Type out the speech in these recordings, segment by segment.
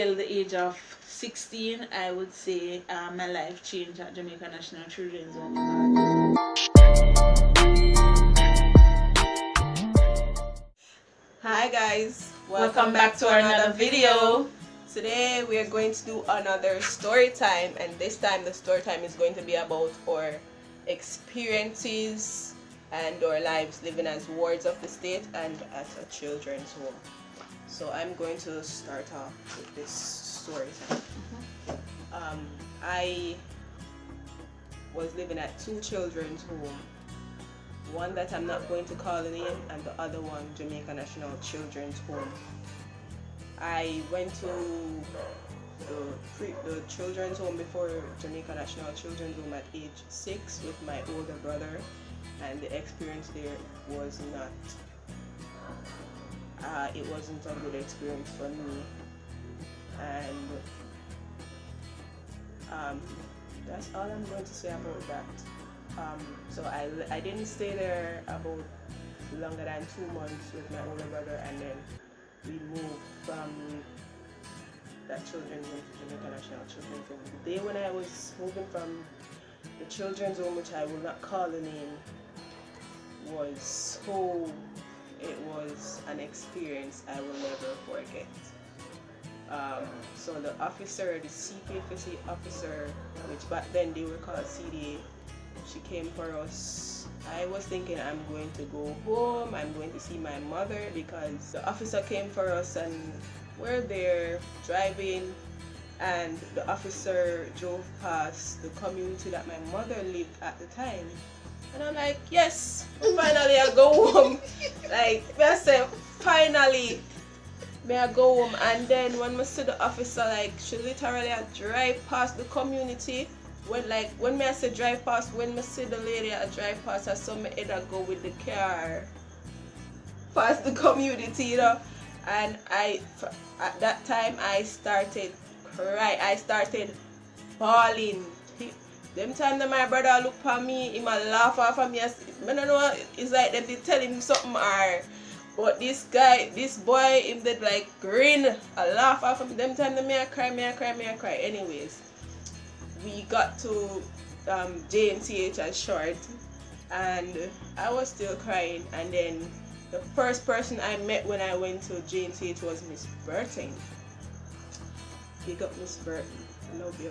Till the age of 16, I would say my life changed at Jamaica National Children's Home. Hi guys, Welcome back to another video. Today we are going to do another story time, and this time the story time is going to be about our experiences and our lives living as wards of the state and at a children's home. So I'm going to start off with this story time. I was living at two children's homes. One that I'm not going to call the name, and the other one, Jamaica National Children's Home. I went to the children's home before Jamaica National Children's Home at age 6 with my older brother, and the experience there was not, it wasn't a good experience for me, and that's all I'm going to say about that. So I didn't stay there about longer than 2 months with my older brother, and then we moved from that children's home to Jamaica National Children's Home. The day when I was moving from the children's home, which I will not call the name, it was an experience I will never forget. So the officer, the CPFC officer, which back then they were called CDA, she came for us. I was thinking I'm going to go home, I'm going to see my mother, because the officer came for us and we're there driving, and the officer drove past the community that my mother lived at the time. And I'm like, yes, finally I go home. Like, I said, finally may I go home. And then when I see the officer, like, she literally drive past the community. When me I say drive past, when I see the lady I drive past, I saw me either go with the car past the community, you know. And at that time I started cry. I started bawling. Them time that my brother look for me, he might laugh off of me. I don't know, it's like them be telling him something or. But this boy, him did like grin, I laugh off of me. Them time that me I cry. Anyways, we got to JMTH as short, and I was still crying. And then the first person I met when I went to JMTH was Miss Burton. Big up Miss Burton, love you.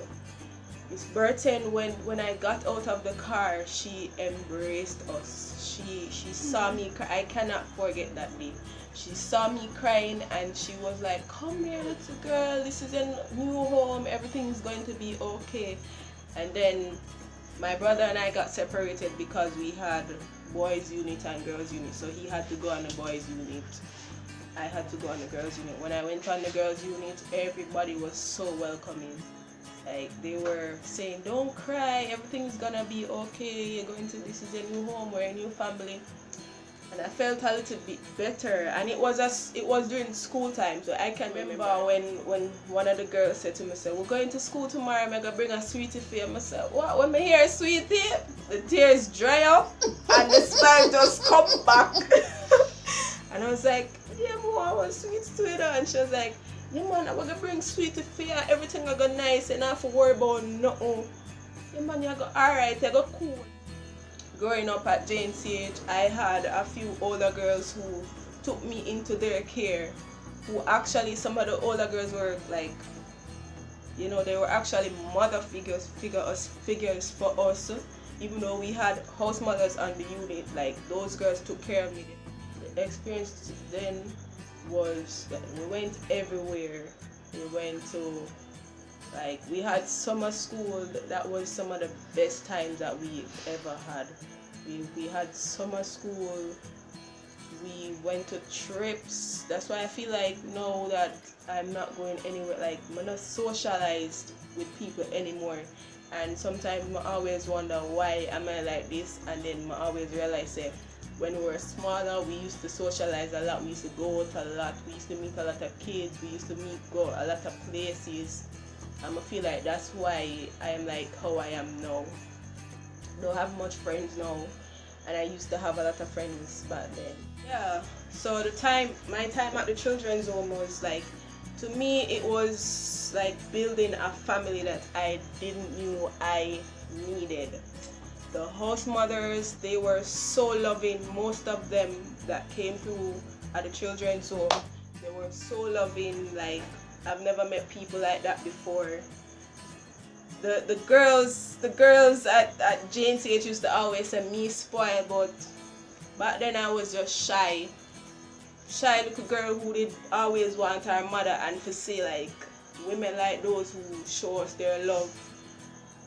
Miss Burton, when I got out of the car, she embraced us. She saw me cry. I cannot forget that day. She saw me crying and she was like, come here little girl, this is a new home, everything is going to be okay. And then my brother and I got separated because we had boys unit and girls unit, so he had to go on the boys unit. I had to go on the girls unit. When I went on the girls unit, everybody was so welcoming. Like, they were saying, don't cry, everything's gonna be okay, this is a new home, we're a new family. And I felt a little bit better, and it was during school time. So I can remember when one of the girls said to me, we're going to school tomorrow, I'm gonna bring a sweetie for you. I said, what? When I hear sweetie, the tears dry up and the smile just come back. And I was like, yeah, Mom, I want sweets to it. And she was like, yeah man, I'm gonna bring sweetie for you, everything I go nice and not have to worry about nothing. Yeah man, you go alright, you go cool. Growing up at JNCH, I had a few older girls who took me into their care, who actually, some of the older girls were like, you know, they were actually mother figures for us. Even though we had house mothers on the unit, like, those girls took care of me. The experience then was that we went everywhere. We went to, like, we had summer school. That was some of the best times that we ever had. We had summer school. We went to trips. That's why I feel like now that I'm not going anywhere, like, I'm not socialized with people anymore. And sometimes I always wonder why am I like this, and then I always realize that when we were smaller, we used to socialize a lot. We used to go out a lot. We used to meet a lot of kids. We used to go a lot of places. I feel like that's why I am like how I am now. Don't have much friends now, and I used to have a lot of friends back then. Yeah, so my time at the children's home was like to me it was like building a family that I didn't knew I needed. The house mothers, they were so loving. Most of them that came through at the children's home, they were so loving. Like, I've never met people like that before. The girls at JNCH used to always say me spoiled, but back then I was just shy little girl who did always want her mother, and to see like women like those who show us their love,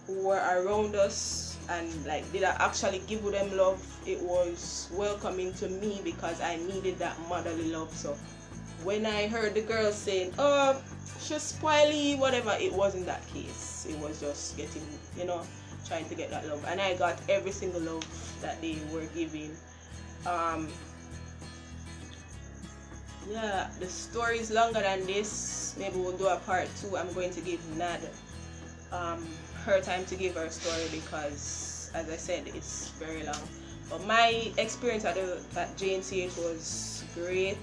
who were around us and like did I actually give them love, it was welcoming to me because I needed that motherly love. So when I heard the girls saying, oh, she's spoily, whatever, it wasn't that case. It was just getting, trying to get that love. And I got every single love that they were giving. Yeah, the story is longer than this. Maybe we'll do a part 2. I'm going to give Nad her time to give her story because, as I said, it's very long. But my experience at JNCH was great,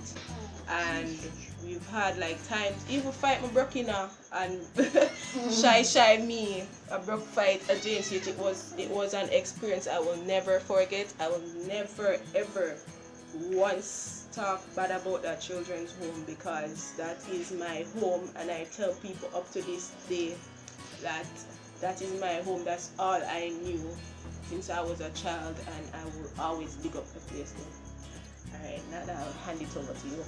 and we've had like times, even fight my broke and shy me, a broke fight at JNCH. It was an experience I will never forget. I will never ever once talk bad about that children's home because that is my home, and I tell people up to this day that is my home. That's all I knew since I was a child, and I will always dig up the place there. Alright, now I'll hand it over to you.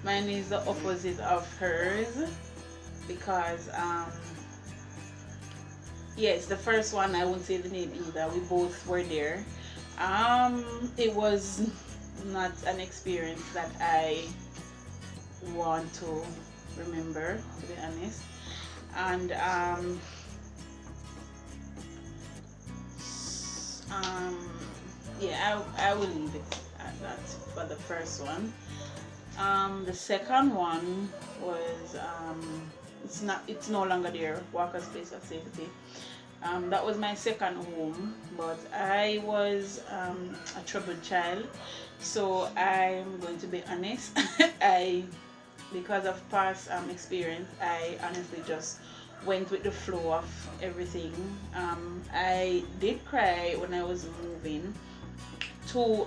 Mine is the opposite of hers because yes, the first one I won't say the name either. We both were there. It was not an experience that I want to remember, to be honest. And yeah, I will leave it at that for the first one. The second one was it's no longer there, Walker's Place of Safety. That was my second home, but I was a troubled child, so I'm going to be honest. Because of past experience, I honestly just went with the flow of everything. I did cry when I was moving to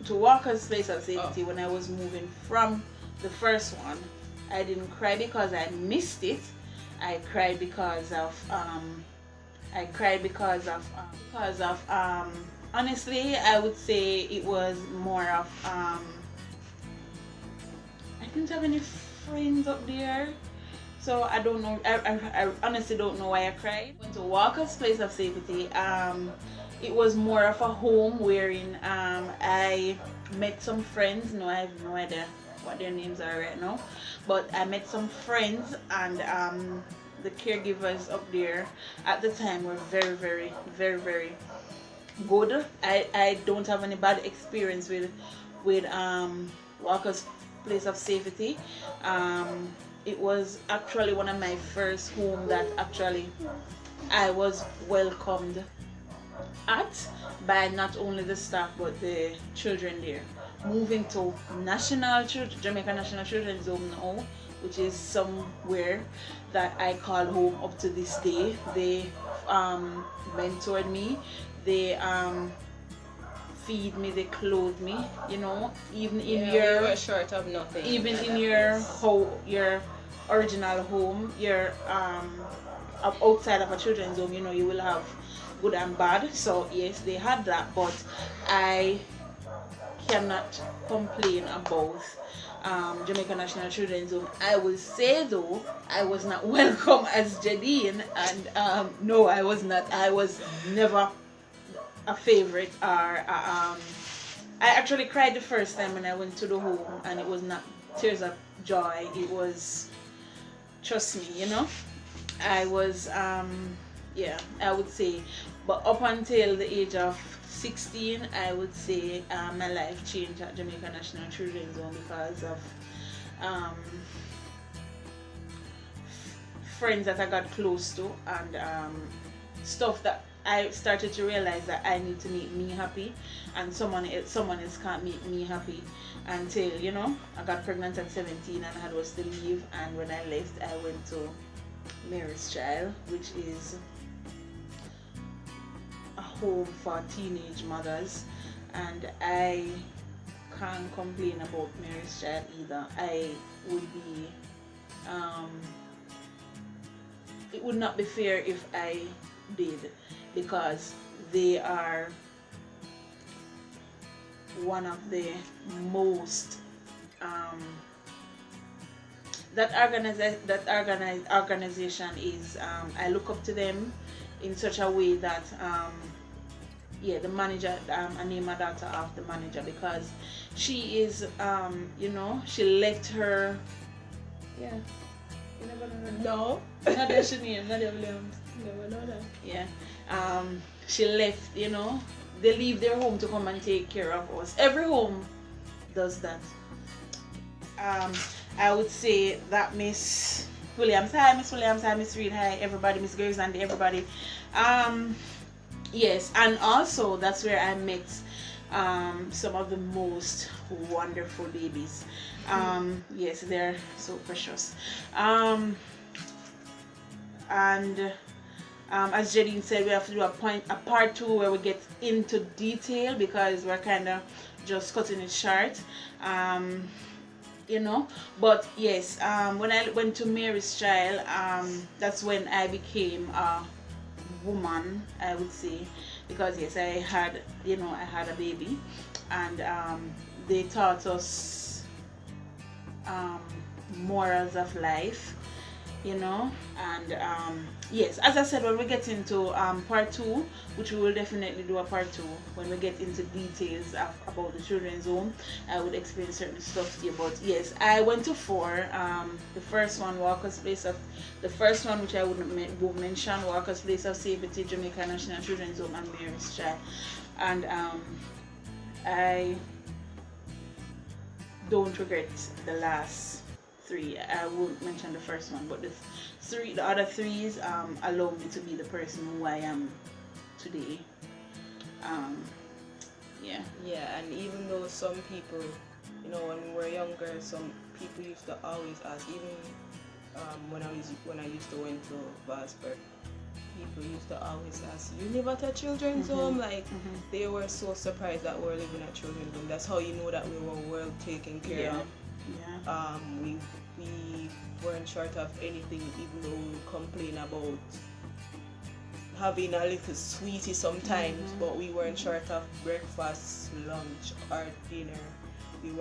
Walker's Place of Safety. When I was moving from the first one. I didn't cry because I missed it. I cried because of honestly, I would say it was more of I didn't have any friends up there, so I don't know. I honestly don't know why I cried. Went to Walker's Place of Safety. It was more of a home wherein I met some friends. No, I have no idea what their names are right now, but I met some friends, and the caregivers up there at the time were very, very, very, very good. I don't have any bad experience with Walker's Place of Safety. It was actually one of my first home that actually I was welcomed at by not only the staff but the children there. Moving to Jamaica National Children's Home now, which is somewhere that I call home up to this day. They mentored me, they feed me, they clothe me, even in you were short of nothing. Even in your original home, your outside of a children's home, you will have good and bad. So yes, they had that, but I cannot complain about Jamaica National Children's Home. I will say though, I was not welcome as Jadine, and no, I was not. I was never a favorite, or I actually cried the first time when I went to the home, and it was not tears of joy. It was, trust me, I was yeah, I would say. But up until the age of 16, I would say my life changed at Jamaica National Children's Home because of friends that I got close to, and stuff that I started to realize that I need to make me happy, and someone else can't make me happy until, I got pregnant at 17 and I was to leave. And when I left, I went to Mary's Child, which is a home for teenage mothers, and I can't complain about Mary's Child either. I would be it would not be fair if I did, because they are one of the most organization is, I look up to them in such a way that the manager, I name my daughter after the manager, because she is she left her, yeah, you never know that. No. Not that she name, not that Williams. Never know that. Yeah. She left, they leave their home to come and take care of us. Every home does that. I would say that Miss Williams, hi Miss Williams, hi Miss Reed, hi everybody, Miss Graves and everybody. Yes, and also that's where I met some of the most wonderful babies. Yes, they're so precious. And as Jadine said, we have to do a part 2 where we get into detail, because we're kind of just cutting it short. But yes, when I went to Mary's Child, that's when I became a woman, I would say, because yes, I had a baby, and they taught us morals of life, and yes, as I said, when we get into part 2, which we will definitely do a part 2, when we get into details about the children's home, I would explain certain stuff to you. But yes, I went to 4. The first one, the first one, which I would mention, Walker's Place of Safety, Jamaica National Children's Home, and Mary's Child. And I don't regret the last 3. I won't mention the first one, but the other 3s allow me to be the person who I am today. Yeah, and even though some people, when we were younger, some people used to always ask, even when I used to went to Vasper, people used to always ask, you live at a children's home? Like, they were so surprised that we were living at children's home. That's how you know that we were well taken care of. Yeah. We weren't short of anything, even though we complain about having a little sweetie sometimes, but we weren't short of breakfast, lunch, or dinner. We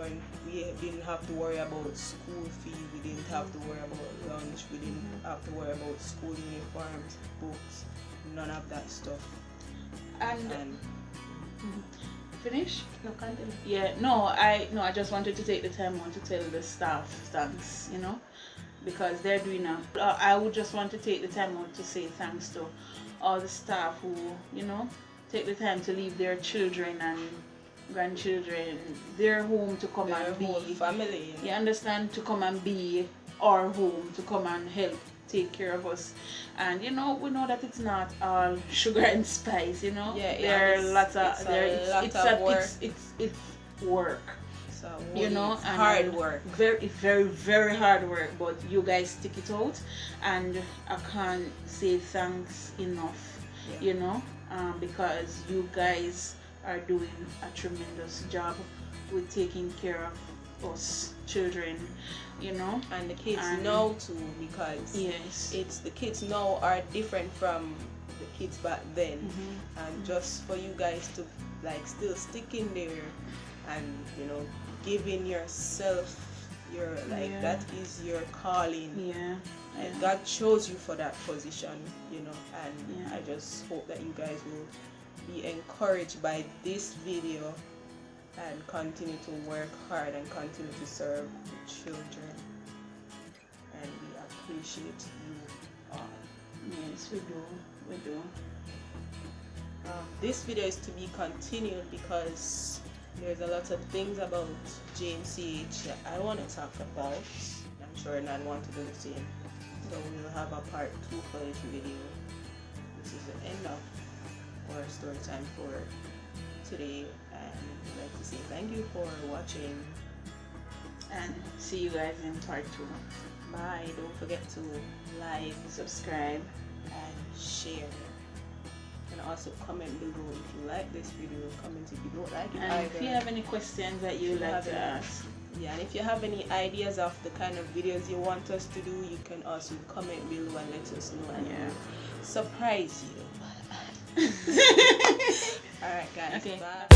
didn't have to worry about school fee, we didn't have to worry about lunch, we didn't have to worry about school uniforms, books, none of that stuff. And finish? No, continue. Yeah, no, I just wanted to take the time to tell the staff thanks, because they're doing I would just want to take the time out to say thanks to all the staff who, take the time to leave their children and grandchildren, their home, to come and be whole family. You understand? To come and be our home, to come and help take care of us. And we know that it's not all sugar and spice, there are lots of work. It's work. So and hard work. Very, very, very hard work, but you guys stick it out, and I can't say thanks enough, because you guys are doing a tremendous job with taking care of us children, and the kids know too, because yes, the kids now are different from the kids back then, and just for you guys to still stick in there and giving yourself that is your calling. And God chose you for that position, and I just hope that you guys will be encouraged by this video and continue to work hard and continue to serve the children, and we appreciate you all. Yes, we do. This video is to be continued because there's a lot of things about JMCH that I want to talk about. I'm sure Nan want to do the same, so we'll have a part 2 for this video. This is the end of for story time for today, and I'd like to say thank you for watching, and see you guys in part 2. bye. Don't forget to like, Subscribe. and share, and also comment below if you like this video, comment if you don't like it And either. if you have any questions that you'd like to ask, Yeah, and if you have any ideas of the kind of videos you want us to do, you can also comment below and let us know, and Yeah. we'll surprise you. Alright guys, Okay. bye.